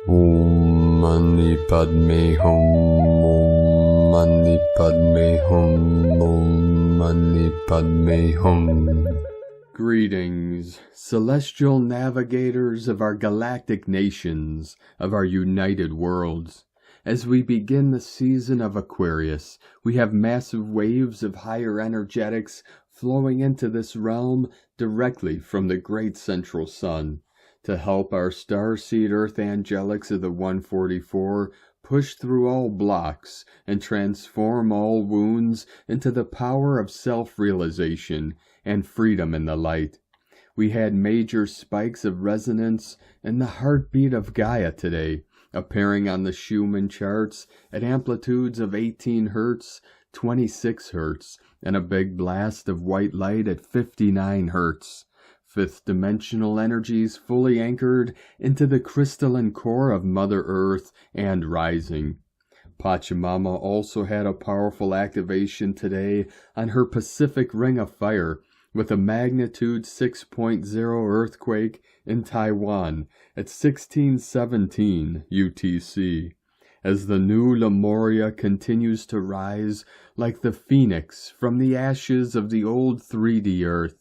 Om Mani Padme Hum. Om Mani Padme Hum. Om Mani Padme Hum. Greetings, celestial navigators of our galactic nations, of our united worlds. As we begin the season of Aquarius, we have massive waves of higher energetics flowing into this realm directly from the great central sun to help our starseed earth angelics of the 144 push through all blocks and transform all wounds into the power of self-realization and freedom in the light. We had major spikes of resonance in the heartbeat of Gaia today, appearing on the Schumann charts at amplitudes of 18 Hz, 26 Hz, and a big blast of white light at 59 Hz. Fifth dimensional energies fully anchored into the crystalline core of Mother Earth and rising. Pachamama also had a powerful activation today on her Pacific Ring of Fire with a magnitude 6.0 earthquake in Taiwan at 1617 UTC, as the new Lemuria continues to rise like the phoenix from the ashes of the old 3D Earth.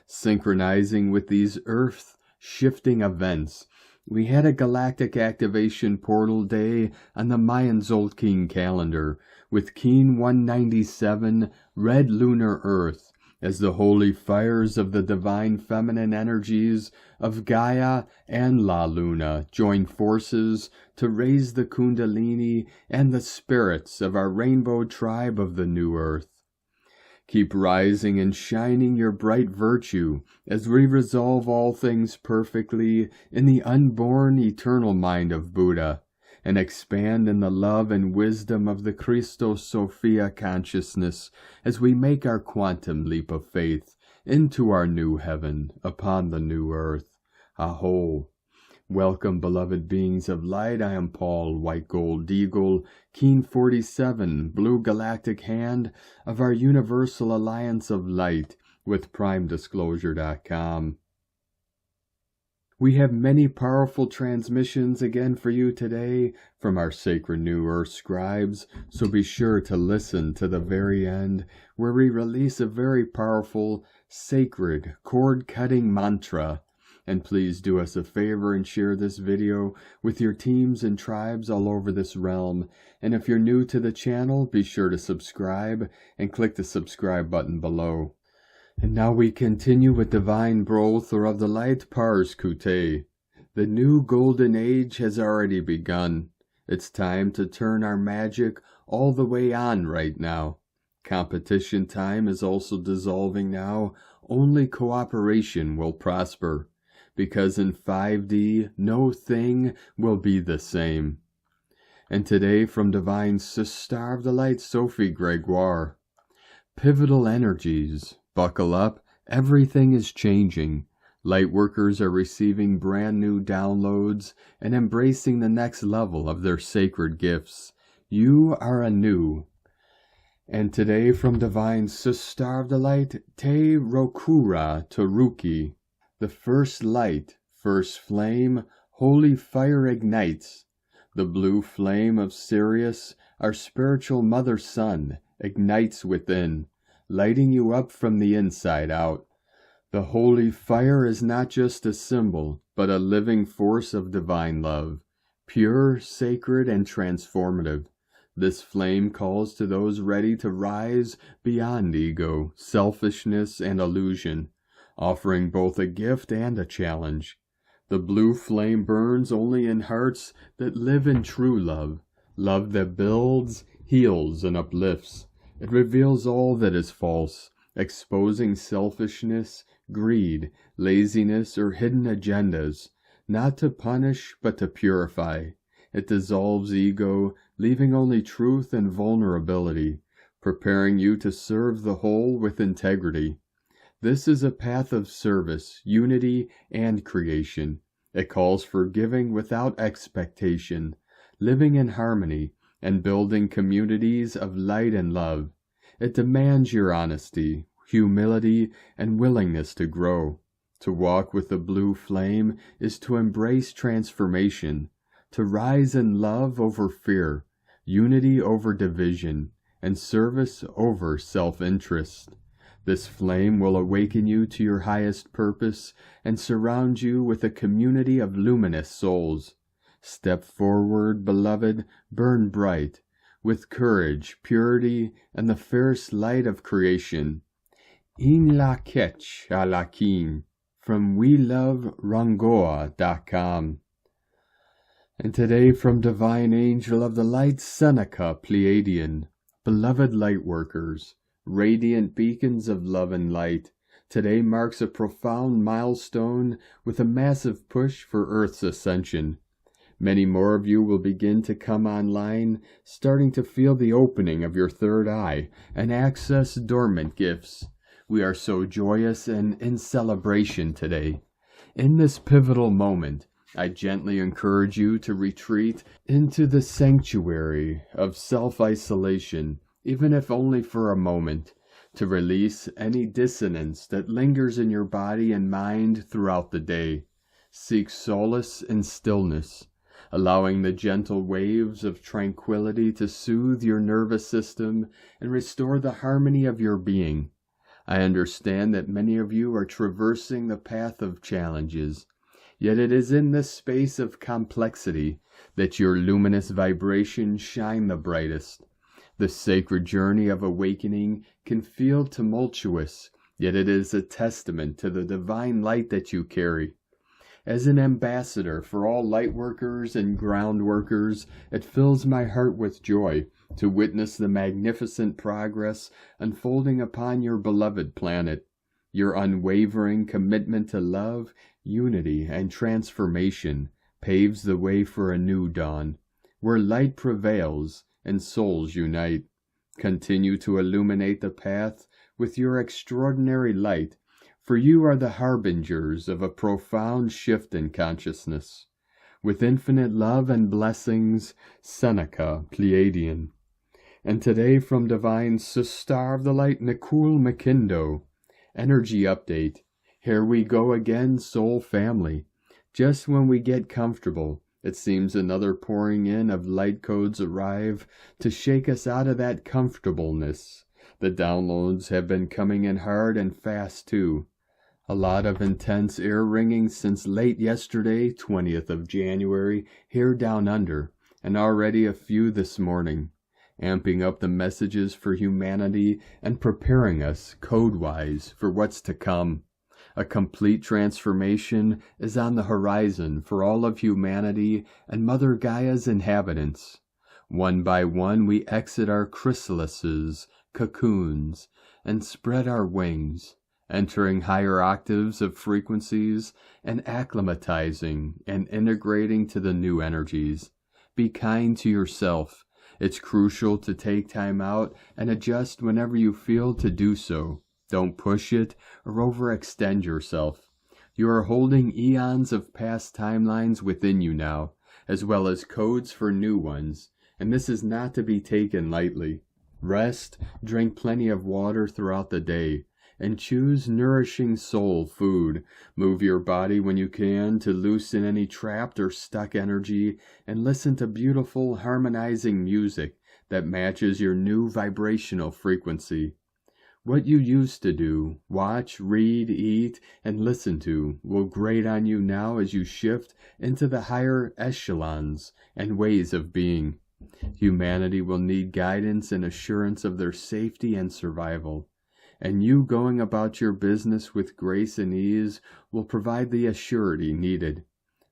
Synchronizing with these earth-shifting events, we had a galactic activation portal day on the Mayan Tzolk'in calendar with Keen 197 red lunar Earth as the holy fires of the divine feminine energies of Gaia and La Luna join forces to raise the Kundalini and the spirits of our rainbow tribe of the new Earth. Keep rising and shining your bright virtue as we resolve all things perfectly in the unborn eternal mind of Buddha, and expand in the love and wisdom of the Christos Sophia consciousness as we make our quantum leap of faith into our new heaven upon the new earth. A'ho. Welcome, beloved beings of light. I am Paul, White Gold Eagle, Keen 47, Blue Galactic Hand of our Universal Alliance of Light with PrimeDisclosure.com. We have many powerful transmissions again for you today from our sacred New Earth scribes, so be sure to listen to the very end where we release a very powerful, sacred, cord-cutting mantra. And please do us a favor and share this video with your teams and tribes all over this realm. And if you're new to the channel, be sure to subscribe and click the subscribe button below. And now we continue with Divine Brother of the Light Pars Kute. The new golden age has already begun. It's time to turn our magic all the way on right now. Competition time is also dissolving now. Only cooperation will prosper. Because in 5D, no thing will be the same. And today from Divine Sister of the Light, Sophie Gregoire. Pivotal energies. Buckle up. Everything is changing. Lightworkers are receiving brand new downloads and embracing the next level of their sacred gifts. You are anew. And today from Divine Sister of the Light, Te Rokura Taruki. The first light, first flame, holy fire ignites. The blue flame of Sirius, our spiritual mother sun, ignites within, lighting you up from the inside out. The holy fire is not just a symbol, but a living force of divine love, pure, sacred, and transformative. This flame calls to those ready to rise beyond ego, selfishness, and illusion, offering both a gift and a challenge. The blue flame burns only in hearts that live in true love, love that builds, heals, and uplifts. It reveals all that is false, exposing selfishness, greed, laziness, or hidden agendas, not to punish but to purify. It dissolves ego, leaving only truth and vulnerability, preparing you to serve the whole with integrity. This is a path of service, unity, and creation. It calls for giving without expectation, living in harmony, and building communities of light and love. It demands your honesty, humility, and willingness to grow. To walk with the blue flame is to embrace transformation, to rise in love over fear, unity over division, and service over self-interest. This flame will awaken you to your highest purpose and surround you with a community of luminous souls. Step forward, beloved, burn bright, with courage, purity, and the fierce light of creation. In la ketch a la kin, from WeLoveRangoa.com. And today from Divine Angel of the Light, Seneca Pleiadian. Beloved lightworkers, radiant beacons of love and light, today marks a profound milestone with a massive push for Earth's ascension. Many more of you will begin to come online, starting to feel the opening of your third eye and access dormant gifts. We are so joyous and in celebration today. In this pivotal moment, I gently encourage you to retreat into the sanctuary of self-isolation, even if only for a moment, to release any dissonance that lingers in your body and mind throughout the day. Seek solace in stillness, allowing the gentle waves of tranquility to soothe your nervous system and restore the harmony of your being. I understand that many of you are traversing the path of challenges, yet it is in this space of complexity that your luminous vibrations shine the brightest. The sacred journey of awakening can feel tumultuous, yet it is a testament to the divine light that you carry. As an ambassador for all lightworkers and ground workers, it fills my heart with joy to witness the magnificent progress unfolding upon your beloved planet. Your unwavering commitment to love, unity, and transformation paves the way for a new dawn, where light prevails and souls unite. Continue to illuminate the path with your extraordinary light, for you are the harbingers of a profound shift in consciousness. With infinite love and blessings, Seneca Pleiadian. And today from Divine Sister of the Light, Nicole McKindo. Energy update. Here we go again, soul family. Just when we get comfortable, it seems another pouring in of light codes arrive to shake us out of that comfortableness. The downloads have been coming in hard and fast too. A lot of intense ear ringing since late yesterday, 20th of January, here down under, and already a few this morning, amping up the messages for humanity and preparing us, code-wise, for what's to come. A complete transformation is on the horizon for all of humanity and Mother Gaia's inhabitants. One by one we exit our chrysalises, cocoons, and spread our wings, entering higher octaves of frequencies and acclimatizing and integrating to the new energies. Be kind to yourself. It's crucial to take time out and adjust whenever you feel to do so. Don't push it or overextend yourself. You are holding eons of past timelines within you now, as well as codes for new ones, and this is not to be taken lightly. Rest, drink plenty of water throughout the day, and choose nourishing soul food. Move your body when you can to loosen any trapped or stuck energy, and listen to beautiful harmonizing music that matches your new vibrational frequency. What you used to do, watch, read, eat, and listen to will grate on you now as you shift into the higher echelons and ways of being. Humanity will need guidance and assurance of their safety and survival, and you going about your business with grace and ease will provide the assurity needed,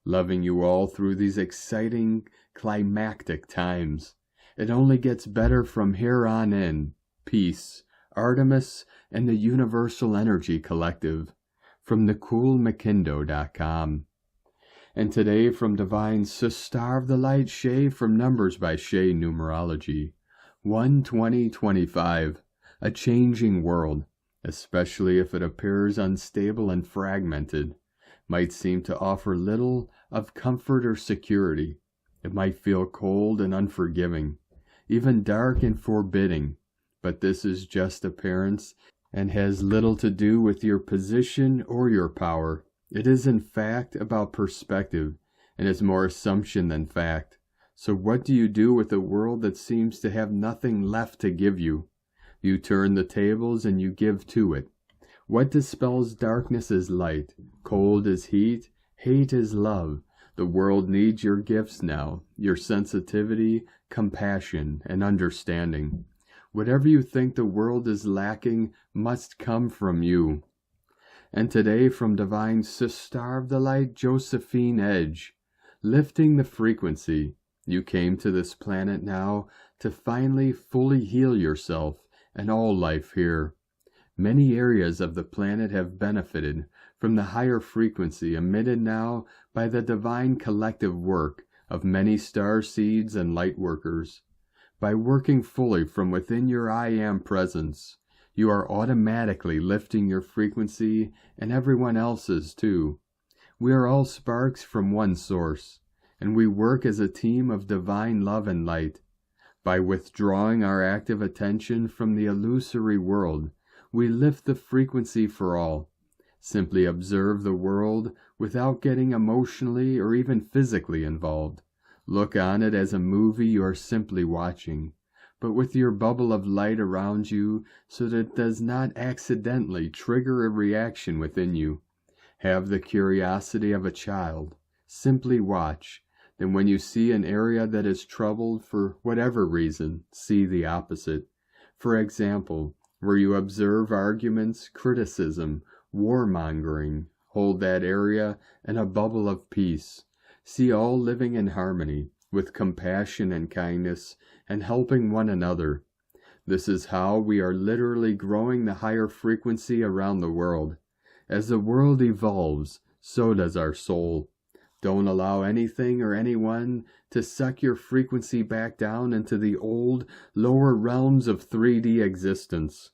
loving you all through these exciting climactic times. It only gets better from here on in. Peace, Artemis, and the Universal Energy Collective, from NicoleMcKindo.com. And today from Divine Sister of the Light, Shay, from Numbers by Shay Numerology. 1/20/25. A changing world, especially if it appears unstable and fragmented, might seem to offer little of comfort or security. It might feel cold and unforgiving, even dark and forbidding. But this is just appearance and has little to do with your position or your power. It is in fact about perspective and is more assumption than fact. So what do you do with a world that seems to have nothing left to give you? You turn the tables and you give to it. What dispels darkness is light, cold is heat, hate is love. The world needs your gifts now, your sensitivity, compassion, and understanding. Whatever you think the world is lacking must come from you. And today from Divine Sister of the Light, Josephine Edge, lifting the frequency, you came to this planet now to finally fully heal yourself and all life here. Many areas of the planet have benefited from the higher frequency emitted now by the divine collective work of many star seeds and light workers. By working fully from within your I Am presence, you are automatically lifting your frequency and everyone else's too. We are all sparks from one source, and we work as a team of divine love and light. By withdrawing our active attention from the illusory world, we lift the frequency for all. Simply observe the world without getting emotionally or even physically involved. Look on it as a movie you are simply watching, but with your bubble of light around you so that it does not accidentally trigger a reaction within you. Have the curiosity of a child. Simply watch. Then when you see an area that is troubled for whatever reason, see the opposite. For example, where you observe arguments, criticism, warmongering, hold that area in a bubble of peace. See all living in harmony, with compassion and kindness, and helping one another. This is how we are literally growing the higher frequency around the world. As the world evolves, so does our soul. Don't allow anything or anyone to suck your frequency back down into the old, lower realms of 3D existence.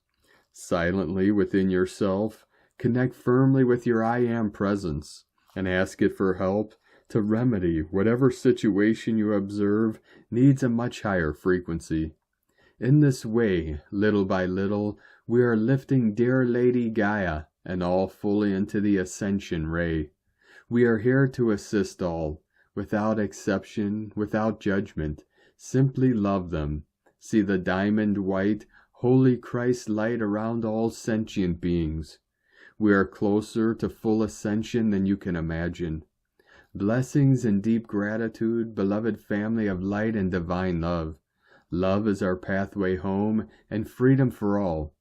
Silently within yourself, connect firmly with your I Am presence, and ask it for help to remedy whatever situation you observe needs a much higher frequency. In this way, little by little, we are lifting dear Lady Gaia and all fully into the Ascension ray. We are here to assist all, without exception, without judgment. Simply love them. See the diamond white, holy Christ light around all sentient beings. We are closer to full ascension than you can imagine. Blessings and deep gratitude, beloved family of light and divine love. Love is our pathway home and freedom for all.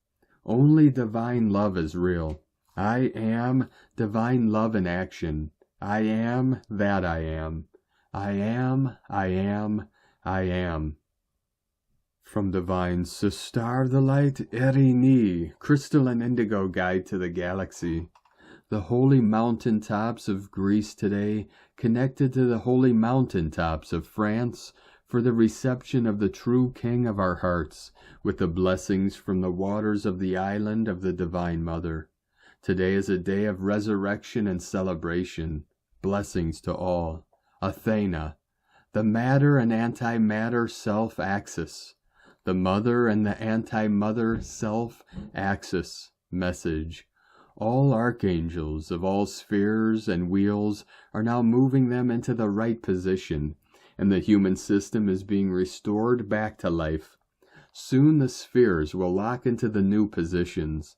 Only divine love is real. I am divine love in action. I am that I am. I am, I am, I am. From Divine Sister of the Light, Erini, Crystal and Indigo Guide to the Galaxy. The holy mountain tops of Greece today connected to the holy mountain tops of France for the reception of the true King of our hearts, with the blessings from the waters of the island of the Divine Mother. Today is a day of resurrection and celebration. Blessings to all. Athena, the matter and antimatter self-axis. The mother and the anti-mother self-axis message. All archangels of all spheres and wheels are now moving them into the right position, and the human system is being restored back to life. Soon the spheres will lock into the new positions.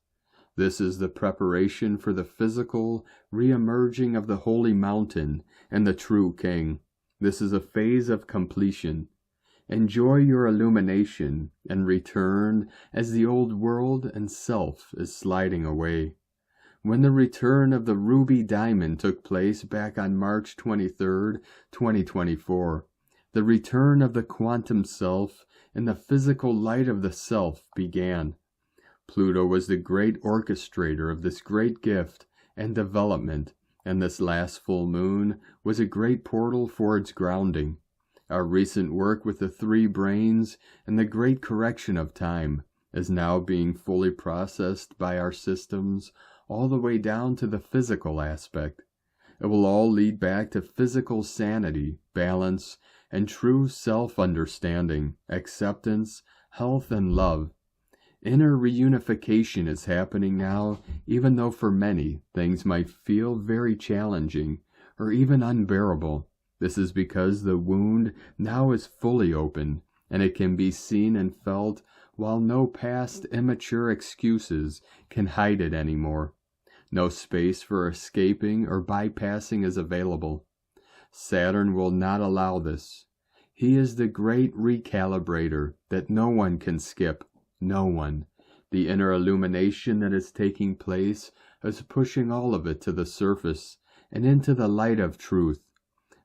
This is the preparation for the physical re-emerging of the holy mountain and the true king. This is a phase of completion. Enjoy your illumination and return as the old world and self is sliding away. When the return of the ruby diamond took place back on March 23rd, 2024, the return of the quantum self and the physical light of the self began. Pluto was the great orchestrator of this great gift and development, and this last full moon was a great portal for its grounding. Our recent work with the three brains and the great correction of time is now being fully processed by our systems all the way down to the physical aspect. It will all lead back to physical sanity, balance, and true self-understanding, acceptance, health, and love. Inner reunification is happening now, even though for many things might feel very challenging or even unbearable. This is because the wound now is fully open, and it can be seen and felt, while no past immature excuses can hide it anymore. No space for escaping or bypassing is available. Saturn will not allow this. He is the great recalibrator that no one can skip, no one. The inner illumination that is taking place is pushing all of it to the surface and into the light of truth.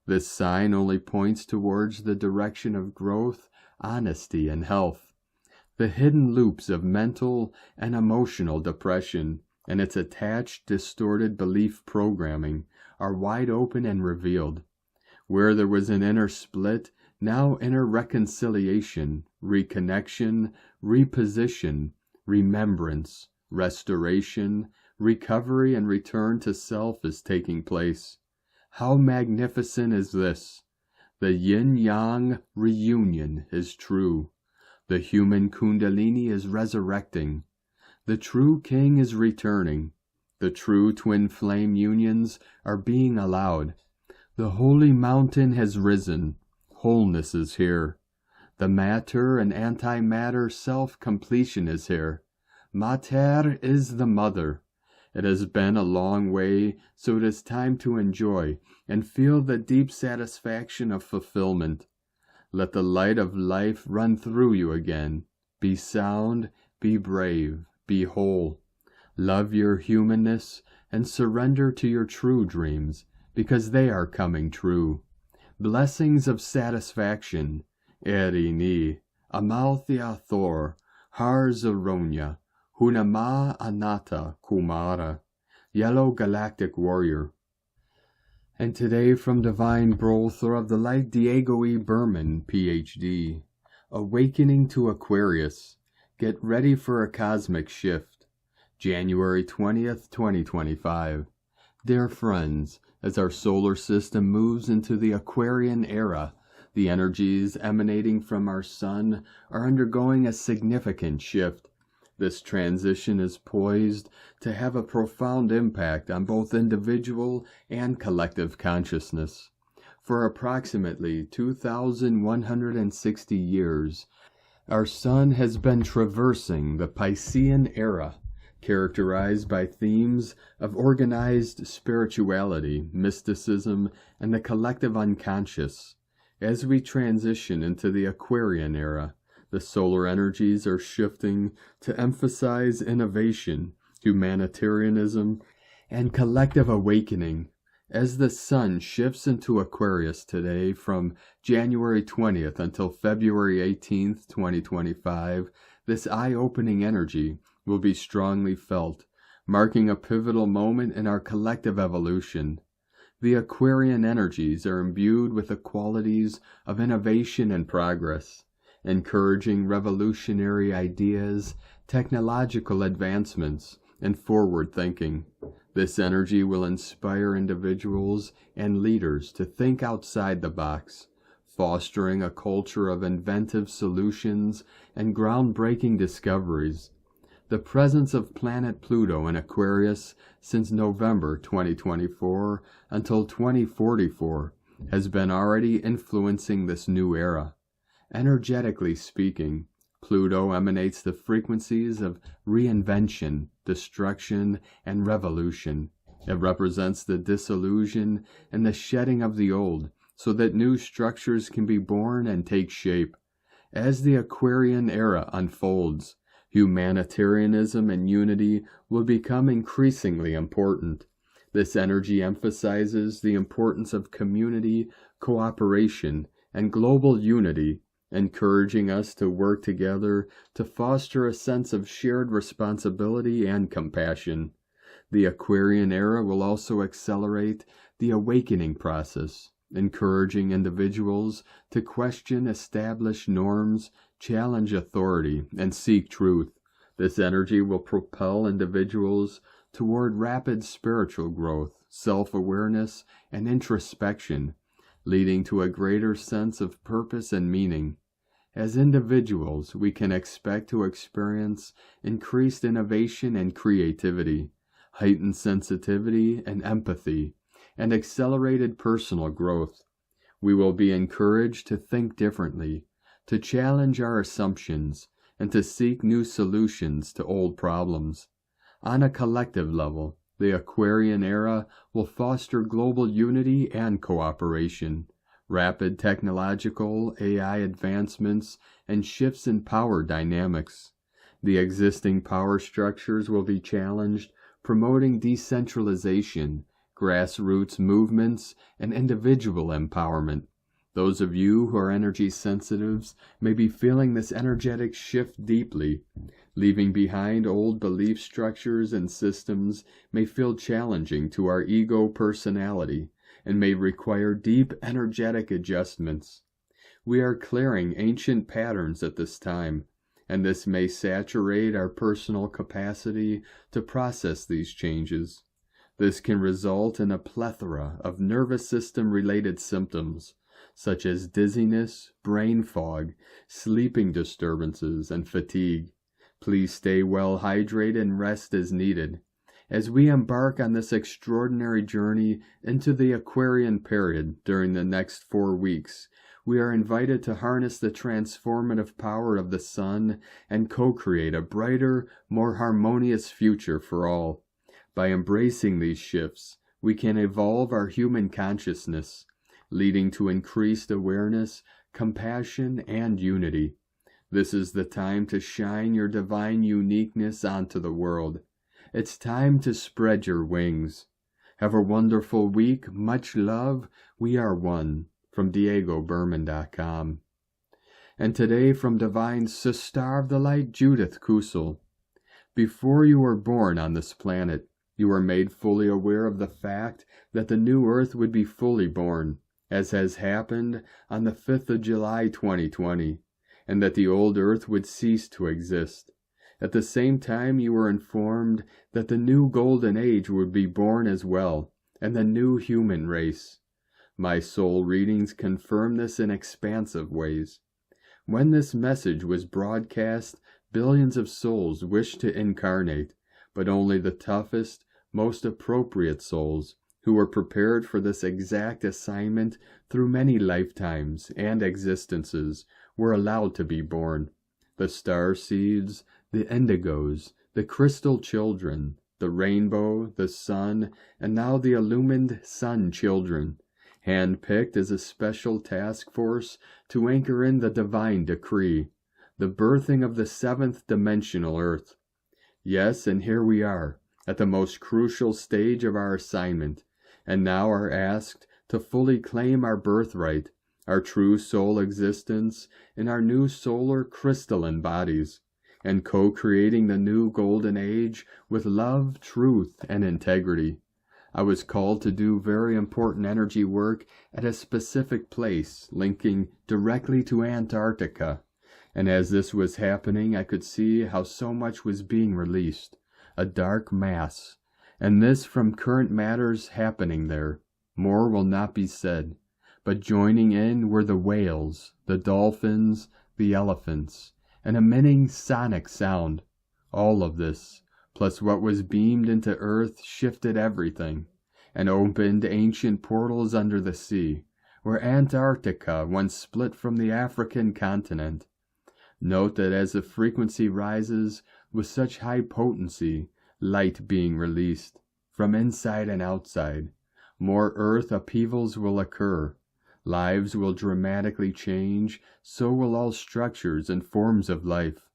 This sign only points towards the direction of growth, honesty, and health. The hidden loops of mental and emotional depression and its attached distorted belief programming are wide open and revealed. Where there was an inner split, now inner reconciliation, reconnection, reposition, remembrance, restoration, recovery, and return to self is taking place. How magnificent is this! The yin-yang reunion is true. The human kundalini is resurrecting. The true king is returning. The true twin flame unions are being allowed. The holy mountain has risen. Wholeness is here. The matter and antimatter self-completion is here. Mater is the mother. It has been a long way, so it is time to enjoy and feel the deep satisfaction of fulfillment. Let the light of life run through you again. Be sound, be brave, be whole. Love your humanness and surrender to your true dreams, because they are coming true. Blessings of satisfaction. Eri ni, Amalthea Thor, Har Zaronia, Hunama Anata Kumara, Yellow Galactic Warrior. And today from Divine Brother of the Light, Diego E. Berman, Ph.D. Awakening to Aquarius. Get ready for a cosmic shift. January 20th, 2025. Dear friends, as our solar system moves into the Aquarian era, the energies emanating from our sun are undergoing a significant shift. This transition is poised to have a profound impact on both individual and collective consciousness. For approximately 2,160 years, our sun has been traversing the Piscean era, characterized by themes of organized spirituality, mysticism, and the collective unconscious. As we transition into the Aquarian era, the solar energies are shifting to emphasize innovation, humanitarianism, and collective awakening. As the sun shifts into Aquarius today from January 20th until February 18th, 2025, this eye-opening energy will be strongly felt, marking a pivotal moment in our collective evolution. The Aquarian energies are imbued with the qualities of innovation and progress, encouraging revolutionary ideas, technological advancements, and forward thinking. This energy will inspire individuals and leaders to think outside the box, fostering a culture of inventive solutions and groundbreaking discoveries. The presence of planet Pluto in Aquarius since November 2024 until 2044 has been already influencing this new era. Energetically speaking, Pluto emanates the frequencies of reinvention, destruction, and revolution. It represents the dissolution and the shedding of the old, so that new structures can be born and take shape. As the Aquarian era unfolds, humanitarianism and unity will become increasingly important. This energy emphasizes the importance of community, cooperation, and global unity, encouraging us to work together to foster a sense of shared responsibility and compassion. The Aquarian era will also accelerate the awakening process, encouraging individuals to question established norms, challenge authority, and seek truth. This energy will propel individuals toward rapid spiritual growth, self-awareness, and introspection, leading to a greater sense of purpose and meaning. As individuals, we can expect to experience increased innovation and creativity, heightened sensitivity and empathy, and accelerated personal growth. We will be encouraged to think differently, to challenge our assumptions, and to seek new solutions to old problems. On a collective level, the Aquarian era will foster global unity and cooperation. Rapid technological AI advancements and shifts in power dynamics. The existing power structures will be challenged, promoting decentralization, grassroots movements, and individual empowerment. Those of you who are energy sensitives may be feeling this energetic shift deeply. Leaving behind old belief structures and systems may feel challenging to our ego personality and may require deep energetic adjustments. We are clearing ancient patterns at this time, and this may saturate our personal capacity to process these changes. This can result in a plethora of nervous system related symptoms, such as dizziness, brain fog, sleeping disturbances, and fatigue. Please stay well hydrated and rest as needed. As we embark on this extraordinary journey into the Aquarian period during the next 4 weeks, we are invited to harness the transformative power of the sun and co-create a brighter, more harmonious future for all. By embracing these shifts, we can evolve our human consciousness, leading to increased awareness, compassion, and unity. This is the time to shine your divine uniqueness onto the world. It's time to spread your wings. Have a wonderful week. Much love. We are one. From DiegoBerman.com. And today from Divine Sister of the Light, Judith Kusel. Before you were born on this planet, you were made fully aware of the fact that the new Earth would be fully born, as has happened on the 5th of July 2020, and that the old Earth would cease to exist. At the same time, you were informed that the new golden age would be born as well, and the new human race. My soul readings confirm this in expansive ways. When this message was broadcast, billions of souls wished to incarnate, but only the toughest, most appropriate souls, who were prepared for this exact assignment through many lifetimes and existences, were allowed to be born. The star seeds, the indigos, the crystal children, the rainbow, the sun, and now the illumined sun children, hand-picked as a special task force to anchor in the divine decree, the birthing of the 7th dimensional Earth. Yes, and here we are, at the most crucial stage of our assignment, and now are asked to fully claim our birthright, our true soul existence in our new solar crystalline bodies, and co-creating the new golden age with love, truth, and integrity. I was called to do very important energy work at a specific place, linking directly to Antarctica, and as this was happening, I could see how so much was being released, a dark mass, and this from current matters happening there. More will not be said, but joining in were the whales, the dolphins, the elephants, an emitting sonic sound. All of this, plus what was beamed into Earth, shifted everything, and opened ancient portals under the sea, where Antarctica once split from the African continent. Note that as the frequency rises, with such high potency, light being released, from inside and outside, more Earth upheavals will occur. Lives will dramatically change, so will all structures and forms of life,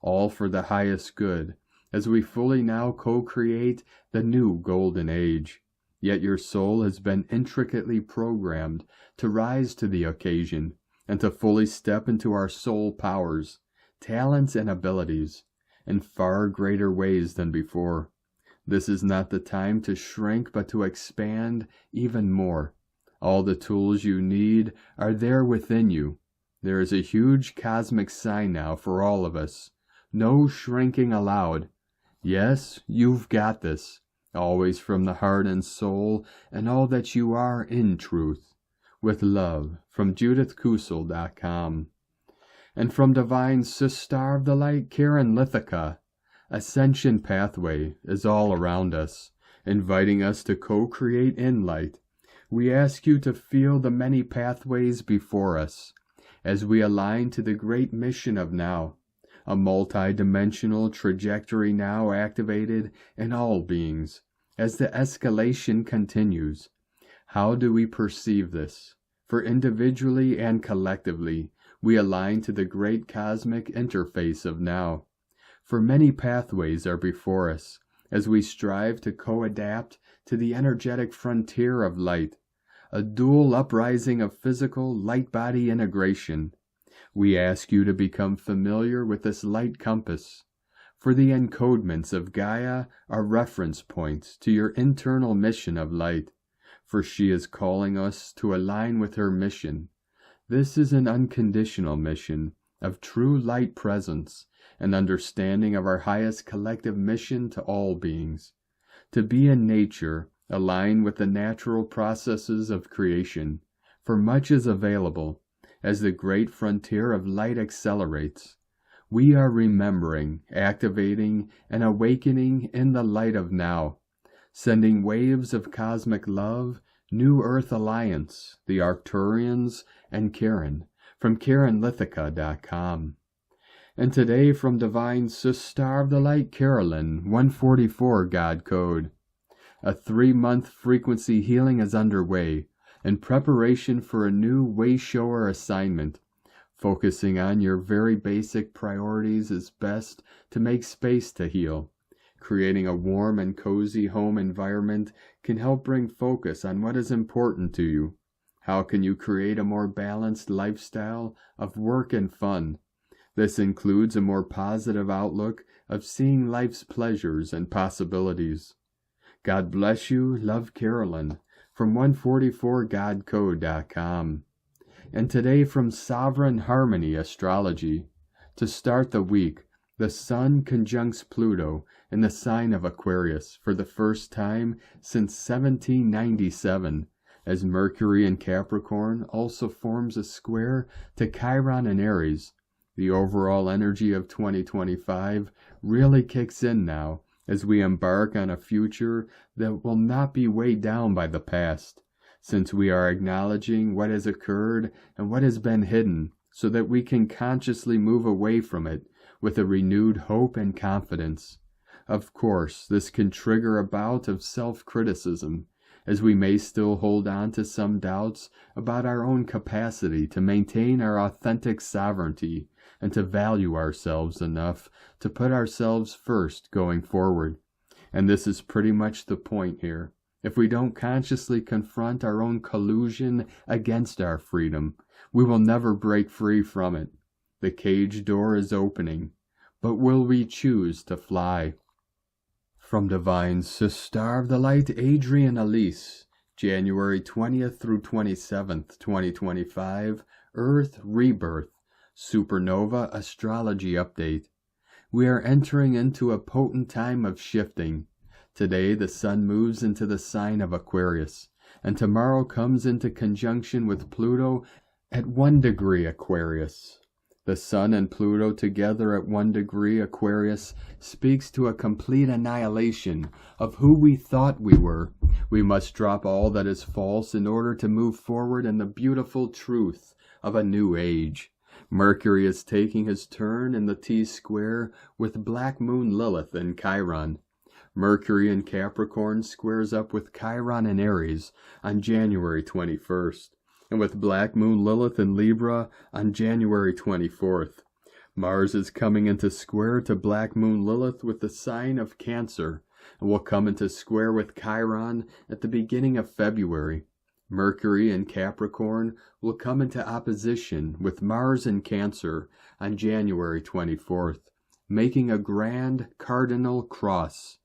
all for the highest good, as we fully now co-create the new golden age. Yet your soul has been intricately programmed to rise to the occasion and to fully step into our soul powers, talents, and abilities in far greater ways than before. This is not the time to shrink, but to expand even more. All the tools you need are there within you. There is a huge cosmic sign now for all of us. No shrinking allowed. Yes, you've got this. Always from the heart and soul, and all that you are in truth. With love, from JudithKusel.com. And from Divine Sister of the Light, Karen Lithica. Ascension pathway is all around us, inviting us to co-create in light. We ask you to feel the many pathways before us as we align to the great mission of now, a multi-dimensional trajectory now activated in all beings as the escalation continues. How do we perceive this? For individually and collectively, we align to the great cosmic interface of now. For many pathways are before us as we strive to co-adapt to the energetic frontier of light, a dual uprising of physical light-body integration. We ask you to become familiar with this light compass, for the encodements of Gaia are reference points to your internal mission of light, for she is calling us to align with her mission. This is an unconditional mission of true light presence and understanding of our highest collective mission to all beings, to be in nature, align with the natural processes of creation, for much is available as the great frontier of light accelerates. We are remembering, activating, and awakening in the light of now, sending waves of cosmic love, New Earth Alliance, the Arcturians, and Karen, from KarenLithica.com. And today from Divine Sister of the Light Carolyn, 144 God Code. A 3-month frequency healing is underway in preparation for a new Wayshower assignment. Focusing on your very basic priorities is best to make space to heal. Creating a warm and cozy home environment can help bring focus on what is important to you. How can you create a more balanced lifestyle of work and fun? This includes a more positive outlook of seeing life's pleasures and possibilities. God bless you, love Carolyn, from 144godcode.com. And today from Sovereign Harmony Astrology. To start the week, the Sun conjuncts Pluto in the sign of Aquarius for the first time since 1797, as Mercury in Capricorn also forms a square to Chiron in Aries. The overall energy of 2025 really kicks in now as we embark on a future that will not be weighed down by the past, since we are acknowledging what has occurred and what has been hidden, so that we can consciously move away from it with a renewed hope and confidence. Of course, this can trigger a bout of self-criticism, as we may still hold on to some doubts about our own capacity to maintain our authentic sovereignty and to value ourselves enough to put ourselves first going forward. And this is pretty much the point here. If we don't consciously confront our own collusion against our freedom, we will never break free from it. The cage door is opening, but will we choose to fly? From Divine Sister of the Light, Adrian Elise, January 20th through 27th, 2025, Earth Rebirth, Supernova Astrology Update. We are entering into a potent time of shifting. Today the Sun moves into the sign of Aquarius, and tomorrow comes into conjunction with Pluto at 1 degree Aquarius. The Sun and Pluto together at 1 degree Aquarius speaks to a complete annihilation of who we thought we were. We must drop all that is false in order to move forward in the beautiful truth of a new age. Mercury is taking his turn in the T-square with Black Moon Lilith in Chiron. Mercury in Capricorn squares up with Chiron in Aries on January 21st. And with Black Moon Lilith in Libra on January 24th. Mars is coming into square to Black Moon Lilith with the sign of Cancer, and will come into square with Chiron at the beginning of February. Mercury in Capricorn will come into opposition with Mars in Cancer on January 24th, making a grand cardinal cross.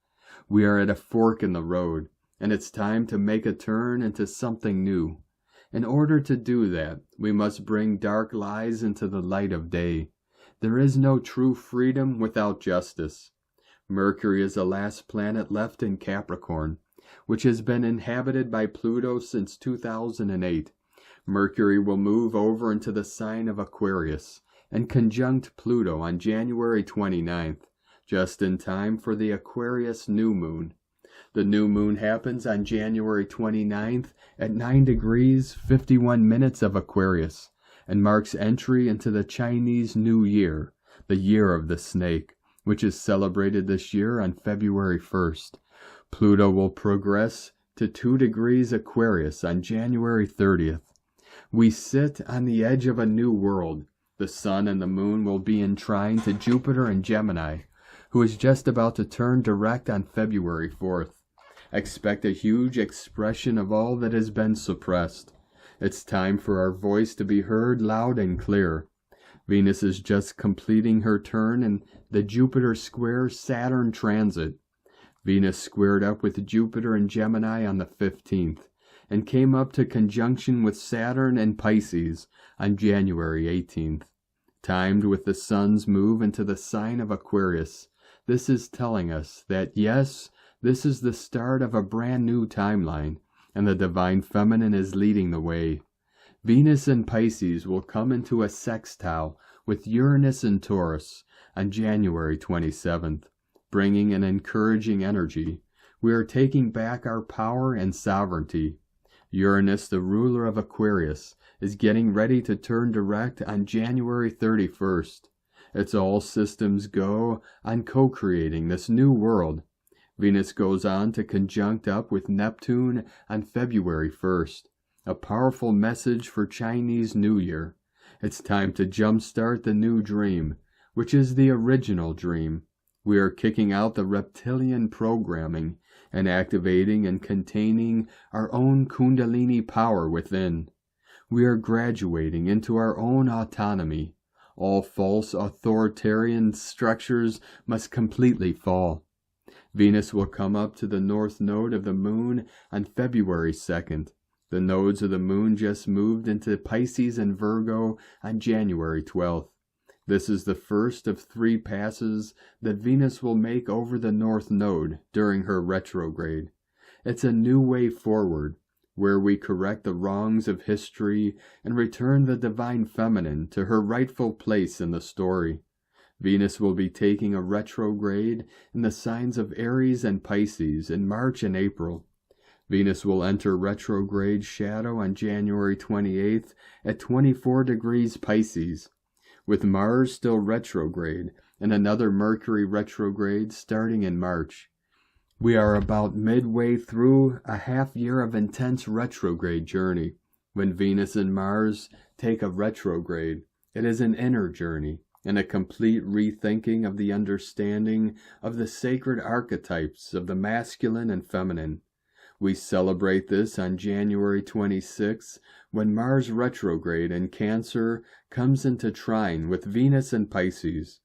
We are at a fork in the road, and it's time to make a turn into something new. In order to do that, we must bring dark lies into the light of day. There is no true freedom without justice. Mercury is the last planet left in Capricorn, which has been inhabited by Pluto since 2008. Mercury will move over into the sign of Aquarius and conjunct Pluto on January 29th, just in time for the Aquarius new moon. The new moon happens on January 29th at 9 degrees 51 minutes of Aquarius and marks entry into the Chinese New Year, the Year of the Snake, which is celebrated this year on February 1st. Pluto will progress to 2 degrees Aquarius on January 30th. We sit on the edge of a new world. The sun and the moon will be in trine to Jupiter in Gemini, who is just about to turn direct on February 4th. Expect a huge expression of all that has been suppressed. It's time for our voice to be heard loud and clear. Venus is just completing her turn in the Jupiter square Saturn transit. Venus squared up with Jupiter in Gemini on the 15th and came up to conjunction with Saturn and Pisces on January 18th. Timed with the sun's move into the sign of Aquarius, this is telling us that yes, this is the start of a brand new timeline, and the Divine Feminine is leading the way. Venus and Pisces will come into a sextile with Uranus and Taurus on January 27th, bringing an encouraging energy. We are taking back our power and sovereignty. Uranus, the ruler of Aquarius, is getting ready to turn direct on January 31st. It's all systems go on co-creating this new world. Venus goes on to conjunct up with Neptune on February 1st, a powerful message for Chinese New Year. It's time to jumpstart the new dream, which is the original dream. We are kicking out the reptilian programming and activating and containing our own Kundalini power within. We are graduating into our own autonomy. All false authoritarian structures must completely fall. Venus will come up to the north node of the moon on February 2nd. The nodes of the moon just moved into Pisces and Virgo on January 12th. This is the first of 3 passes that Venus will make over the north node during her retrograde. It's a new way forward, where we correct the wrongs of history and return the Divine Feminine to her rightful place in the story. Venus will be taking a retrograde in the signs of Aries and Pisces in March and April. Venus will enter retrograde shadow on January 28th at 24 degrees Pisces, with Mars still retrograde and another Mercury retrograde starting in March. We are about midway through a half year of intense retrograde journey. When Venus and Mars take a retrograde, it is an inner journey and a complete rethinking of the understanding of the sacred archetypes of the masculine and feminine. We celebrate this on January 26th, when Mars retrograde in Cancer comes into trine with Venus and Pisces.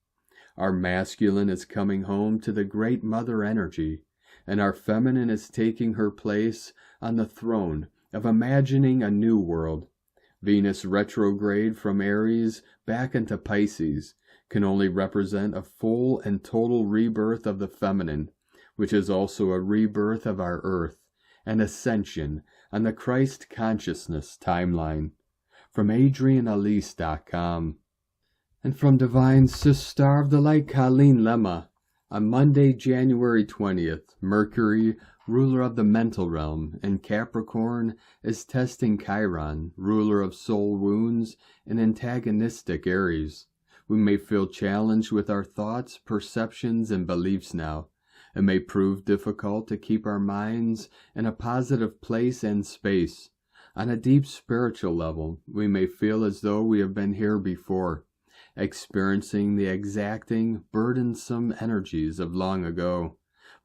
Our masculine is coming home to the Great Mother energy, and our feminine is taking her place on the throne of imagining a new world. Venus retrograde from Aries back into Pisces can only represent a full and total rebirth of the feminine, which is also a rebirth of our earth, and ascension on the Christ consciousness timeline. From AdrianElise.com. And from Divine Sis Star of the Light Colleen Lemma, on Monday, January 20th, Mercury, ruler of the mental realm, in Capricorn, is testing Chiron, ruler of soul wounds, in antagonistic Aries. We may feel challenged with our thoughts, perceptions, and beliefs now. It may prove difficult to keep our minds in a positive place and space. On a deep spiritual level, we may feel as though we have been here before, experiencing the exacting, burdensome energies of long ago.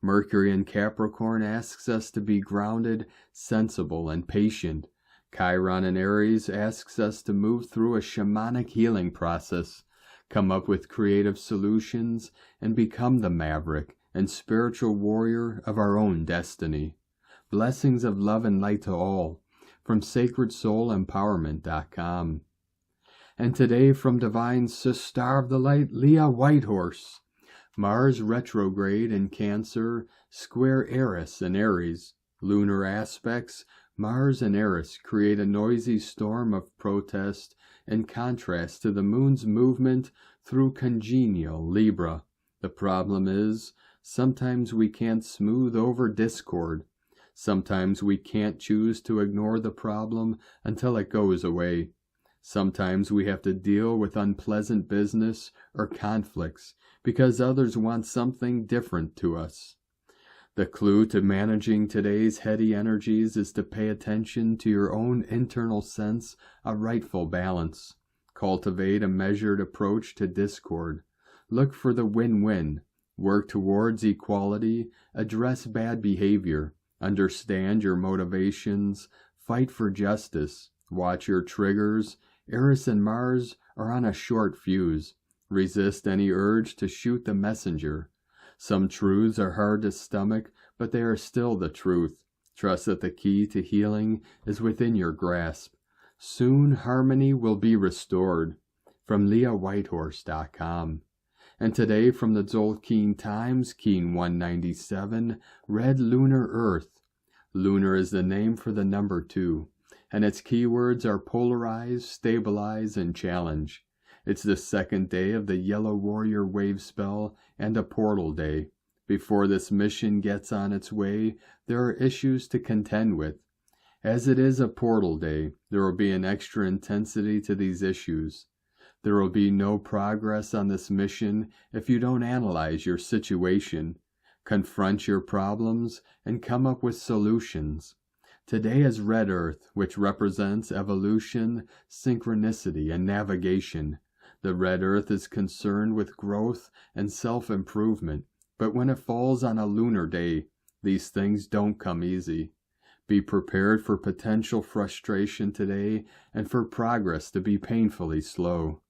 Mercury in Capricorn asks us to be grounded, sensible, and patient. Chiron in Aries asks us to move through a shamanic healing process, come up with creative solutions, and become the maverick and spiritual warrior of our own destiny. Blessings of love and light to all, from SacredSoulEmpowerment.com. And today from Divine Sis Star of the Light, Leah Whitehorse. Mars retrograde in Cancer, square Eris in Aries. Lunar aspects, Mars and Eris create a noisy storm of protest in contrast to the moon's movement through congenial Libra. The problem is, Sometimes we can't smooth over discord. Sometimes we can't choose to ignore the problem until it goes away. Sometimes we have to deal with unpleasant business or conflicts because others want something different to us. The clue to managing today's heady energies is to pay attention to your own internal sense of rightful balance. Cultivate a measured approach to discord. Look for the win-win. Work towards equality. Address bad behavior. Understand your motivations. Fight for justice. Watch your triggers. Eris and Mars are on a short fuse. Resist any urge to shoot the messenger. Some truths are hard to stomach, but they are still the truth. Trust that the key to healing is within your grasp. Soon harmony will be restored. From LeahWhitehorse.com. And today from the Tzolk'in Times, Keen 197, Red Lunar Earth. Lunar is the name for the number 2, and its keywords are polarize, stabilize, and challenge. It's the second day of the Yellow Warrior wave spell and a portal day. Before this mission gets on its way, there are issues to contend with. As it is a portal day, there will be an extra intensity to these issues. There will be no progress on this mission if you don't analyze your situation, confront your problems, and come up with solutions. Today is Red Earth, which represents evolution, synchronicity, and navigation. The Red Earth is concerned with growth and self-improvement, but when it falls on a lunar day, these things don't come easy. Be prepared for potential frustration today and for progress to be painfully slow.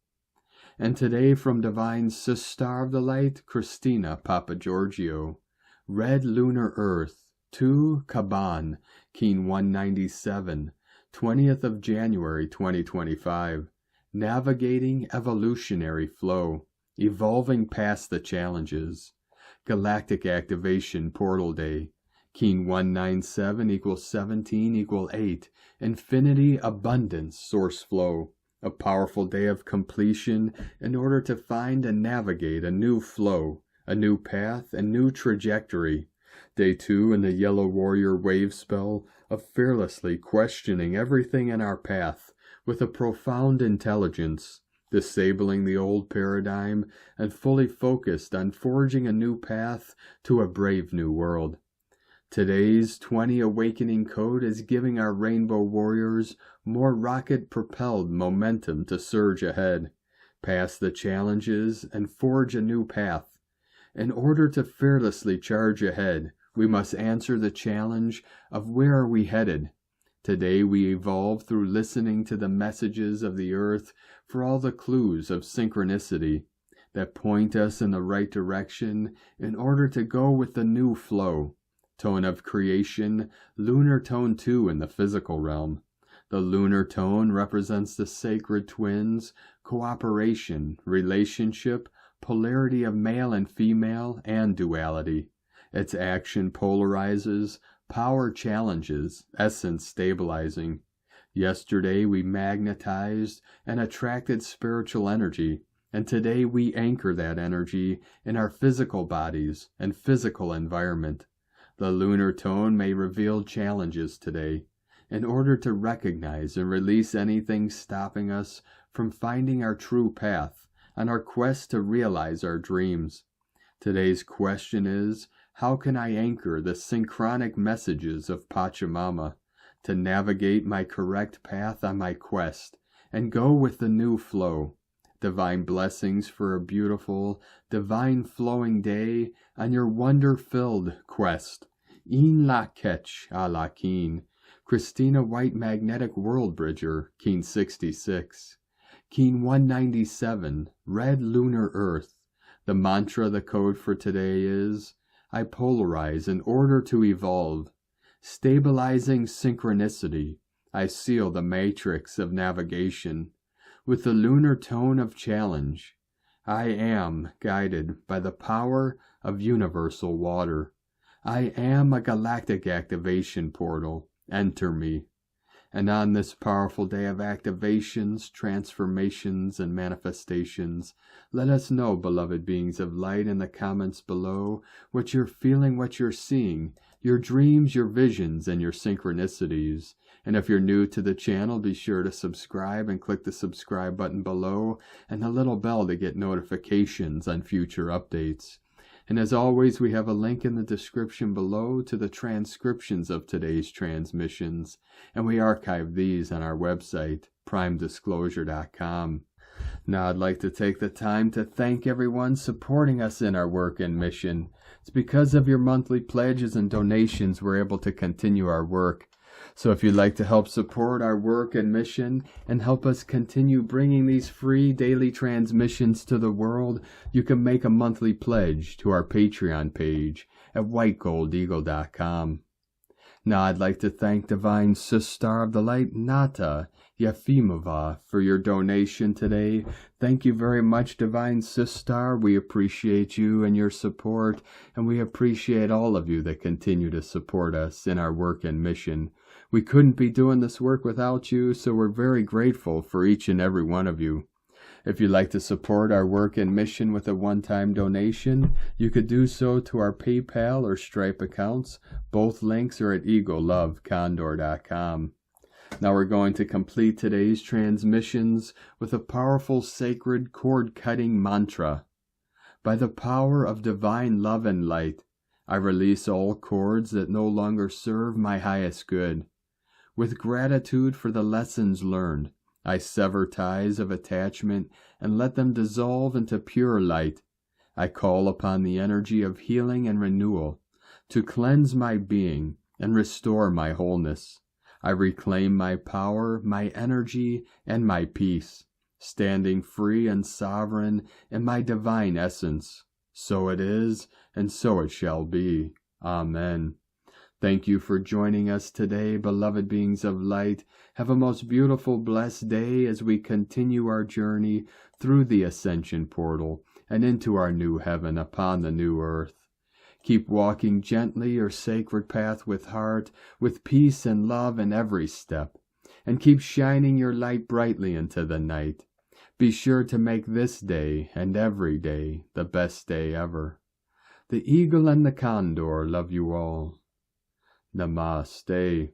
And today from Divine Sister of the Light, Christina Papagiorgio, Red Lunar Earth, 2 Kaban, Keen 197, 20th of January 2025. Navigating evolutionary flow, evolving past the challenges. Galactic activation portal day. Keen 197 equals 17 equals 8. Infinity abundance source flow. A powerful day of completion in order to find and navigate a new flow, a new path, and new trajectory. Day 2 in the Yellow Warrior wave spell of fearlessly questioning everything in our path with a profound intelligence, disabling the old paradigm and fully focused on forging a new path to a brave new world. Today's 20 Awakening Code is giving our Rainbow Warriors more rocket-propelled momentum to surge ahead, past the challenges, and forge a new path. In order to fearlessly charge ahead, we must answer the challenge of where are we headed. Today we evolve through listening to the messages of the earth for all the clues of synchronicity that point us in the right direction in order to go with the new flow. Tone of creation, lunar tone 2 in the physical realm. The lunar tone represents the sacred twins, cooperation, relationship, polarity of male and female, and duality. Its action polarizes, power challenges, essence stabilizing. Yesterday we magnetized and attracted spiritual energy, and today we anchor that energy in our physical bodies and physical environment. The lunar tone may reveal challenges today, in order to recognize and release anything stopping us from finding our true path on our quest to realize our dreams. Today's question is, how can I anchor the synchronic messages of Pachamama to navigate my correct path on my quest and go with the new flow? Divine blessings for a beautiful, divine flowing day on your wonder-filled quest. In la ketch a la keen. Christina White Magnetic World Bridger, Keen 66. Keen 197, Red Lunar Earth. The mantra, the code for today is, I polarize in order to evolve. Stabilizing synchronicity, I seal the matrix of navigation. With the lunar tone of challenge, I am guided by the power of universal water. I am a galactic activation portal. Enter me. And on this powerful day of activations, transformations, and manifestations, let us know, beloved beings of light, in the comments below what you're feeling, what you're seeing, your dreams, your visions, and your synchronicities. And if you're new to the channel, be sure to subscribe and click the subscribe button below and the little bell to get notifications on future updates. And as always, we have a link in the description below to the transcriptions of today's transmissions, and we archive these on our website, primedisclosure.com. Now I'd like to take the time to thank everyone supporting us in our work and mission. It's because of your monthly pledges and donations we're able to continue our work. So if you'd like to help support our work and mission and help us continue bringing these free daily transmissions to the world, you can make a monthly pledge to our Patreon page at whitegoldeagle.com. Now I'd like to thank Divine Sister of the Light, Nata E, for your donation today. Thank you very much, Divine Sister. We appreciate you and your support, and we appreciate all of you that continue to support us in our work and mission. We couldn't be doing this work without you, so we're very grateful for each and every one of you. If you'd like to support our work and mission with a one-time donation, you could do so to our PayPal or Stripe accounts. Both links are at egolovecondor.com. Now we're going to complete today's transmissions with a powerful sacred cord-cutting mantra. By the power of divine love and light, I release all cords that no longer serve my highest good. With gratitude for the lessons learned, I sever ties of attachment and let them dissolve into pure light. I call upon the energy of healing and renewal to cleanse my being and restore my wholeness. I reclaim my power, my energy, and my peace, standing free and sovereign in my divine essence. So it is, and so it shall be. Amen. Thank you for joining us today, beloved beings of light. Have a most beautiful, blessed day as we continue our journey through the Ascension portal and into our new heaven upon the new earth. Keep walking gently your sacred path with heart, with peace and love in every step, and keep shining your light brightly into the night. Be sure to make this day and every day the best day ever. The eagle and the condor love you all. Namaste.